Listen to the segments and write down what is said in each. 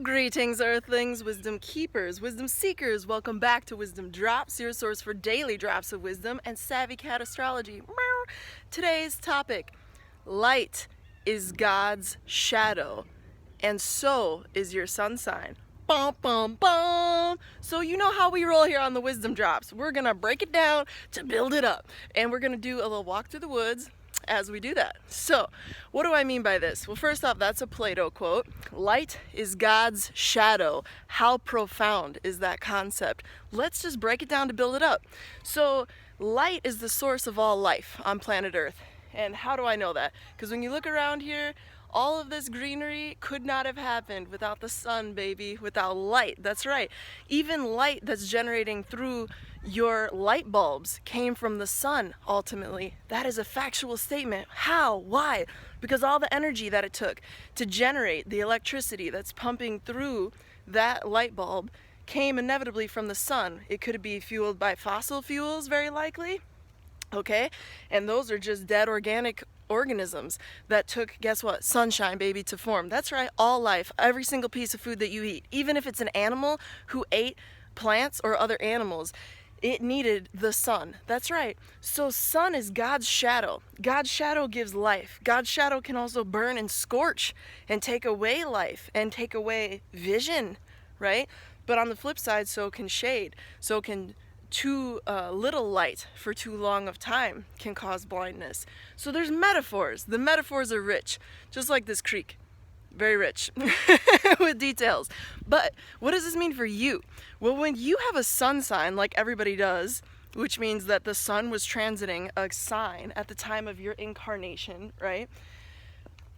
Greetings, Earthlings, wisdom keepers, wisdom seekers. Welcome back to WizdomDropz, your source for daily drops of wisdom and savvy cat astrology. Today's topic: light is God's shadow, and so is your sun sign. Bum, bum, bum. So you know how we roll here on the WizdomDropz. We're gonna break it down to build it up, and we're gonna do a little walk through the woods as we do that. So, what do I mean by this? Well, first off, that's a Plato quote. Light is God's shadow. How profound is that concept? Let's just break it down to build it up. So, light is the source of all life on planet Earth. And how do I know that? Because when you look around here, all of this greenery could not have happened without the sun, baby, without light. That's right. Even light that's generating through your light bulbs came from the sun, ultimately. That is a factual statement. How? Why? Because all the energy that it took to generate the electricity that's pumping through that light bulb came inevitably from the sun. It could be fueled by fossil fuels, very likely. Okay? And those are just dead organic organisms that took, guess what, sunshine, baby, to form. That's right, all life, every single piece of food that you eat, even if it's an animal who ate plants or other animals, it needed the sun. That's right. So sun is God's shadow. God's shadow gives life. God's shadow can also burn and scorch and take away life and take away vision, right? But on the flip side, so can shade. So can too little light for too long of time can cause blindness. So there's metaphors. The metaphors are rich, just like this creek. Very rich with details. But what does this mean for you? Well, when you have a sun sign, like everybody does, which means that the sun was transiting a sign at the time of your incarnation, right?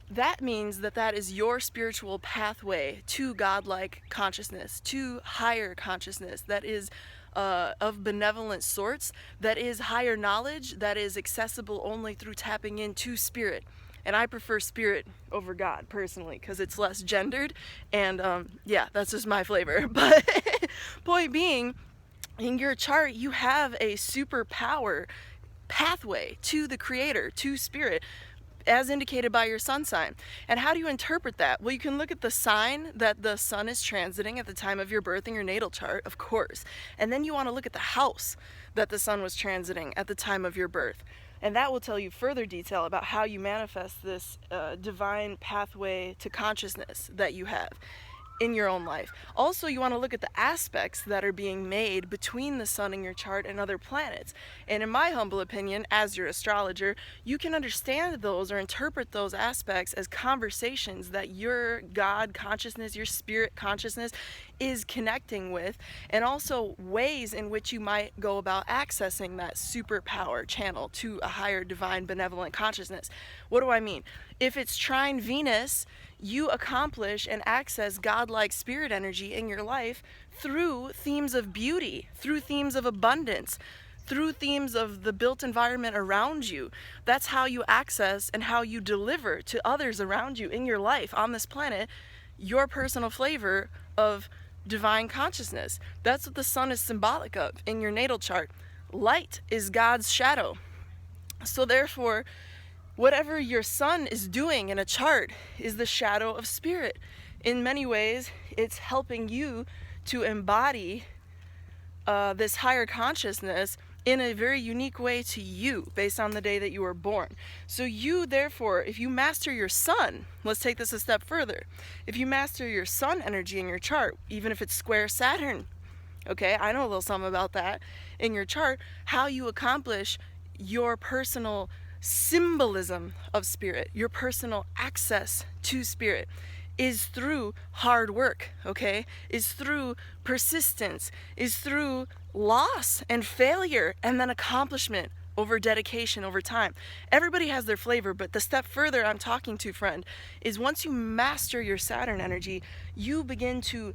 That means that that is your spiritual pathway to godlike consciousness, to higher consciousness that is of benevolent sorts, that is higher knowledge, that is accessible only through tapping into spirit. And I prefer spirit over God, personally, because it's less gendered, and yeah, that's just my flavor. But point being, in your chart, you have a superpower pathway to the creator, to spirit, as indicated by your sun sign. And how do you interpret that? Well, you can look at the sign that the sun is transiting at the time of your birth in your natal chart, of course. And then you want to look at the house that the sun was transiting at the time of your birth. And that will tell you further detail about how you manifest this divine pathway to consciousness that you have in your own life. Also, you want to look at the aspects that are being made between the sun in your chart and other planets. And in my humble opinion, as your astrologer, you can understand those or interpret those aspects as conversations that your God consciousness, your spirit consciousness is connecting with, and also ways in which you might go about accessing that superpower channel to a higher divine benevolent consciousness. What do I mean? If it's trine Venus, you accomplish and access godlike spirit energy in your life through themes of beauty, through themes of abundance, through themes of the built environment around you. That's how you access and how you deliver to others around you in your life on this planet your personal flavor of divine consciousness. That's what the sun is symbolic of in your natal chart. Light is God's shadow. So therefore, whatever your sun is doing in a chart is the shadow of spirit. In many ways, it's helping you to embody this higher consciousness in a very unique way to you based on the day that you were born. So you, therefore, if you master your sun, let's take this a step further. If you master your sun energy in your chart, even if it's square Saturn, okay, I know a little something about that in your chart, how you accomplish your personal symbolism of spirit, your personal access to spirit, is through hard work, okay? Is through persistence, is through loss and failure, and then accomplishment over dedication over time. Everybody has their flavor, but the step further I'm talking to, friend, is once you master your Saturn energy, you begin to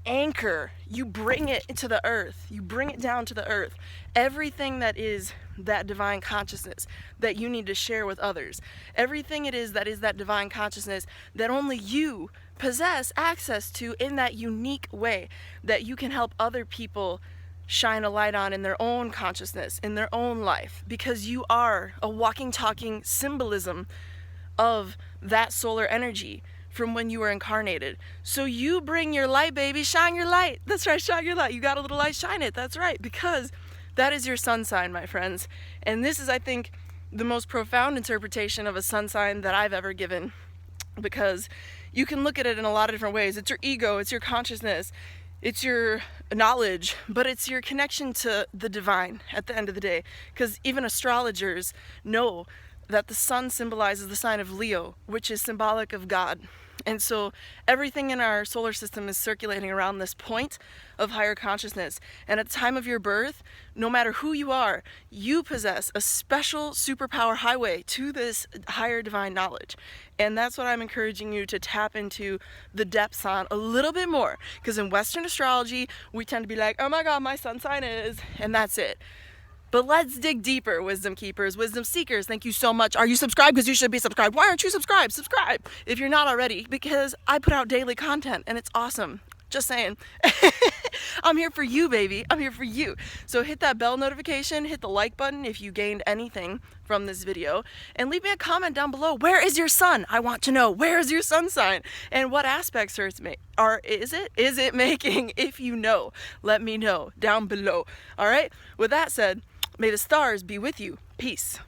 anchor, you bring it into the earth, you bring it down to the earth. Everything that is that divine consciousness that you need to share with others, everything it is that divine consciousness that only you possess access to in that unique way that you can help other people shine a light on in their own consciousness, in their own life, because you are a walking, talking symbolism of that solar energy from when you were incarnated. So you bring your light, baby. Shine your light. That's right, shine your light. You got a little light, shine it. That's right, because that is your sun sign, my friends. And this is, I think, the most profound interpretation of a sun sign that I've ever given, because you can look at it in a lot of different ways. It's your ego, it's your consciousness, it's your knowledge, but it's your connection to the divine at the end of the day. Because even astrologers know that the sun symbolizes the sign of Leo, which is symbolic of God. And so everything in our solar system is circulating around this point of higher consciousness. And at the time of your birth, no matter who you are, you possess a special superpower highway to this higher divine knowledge. And that's what I'm encouraging you to tap into the depths on a little bit more. Because in Western astrology, we tend to be like, oh my God, my sun sign is, and that's it. But let's dig deeper, wisdom keepers, wisdom seekers. Thank you so much. Are you subscribed? Because you should be subscribed. Why aren't you subscribed? Subscribe if you're not already, because I put out daily content and it's awesome. Just saying. I'm here for you, baby. I'm here for you. So hit that bell notification, hit the like button if you gained anything from this video, and leave me a comment down below. Where is your sun? I want to know. Where is your sun sign? And what aspects is it making? If you know, let me know down below. All right? With that said, may the stars be with you. Peace.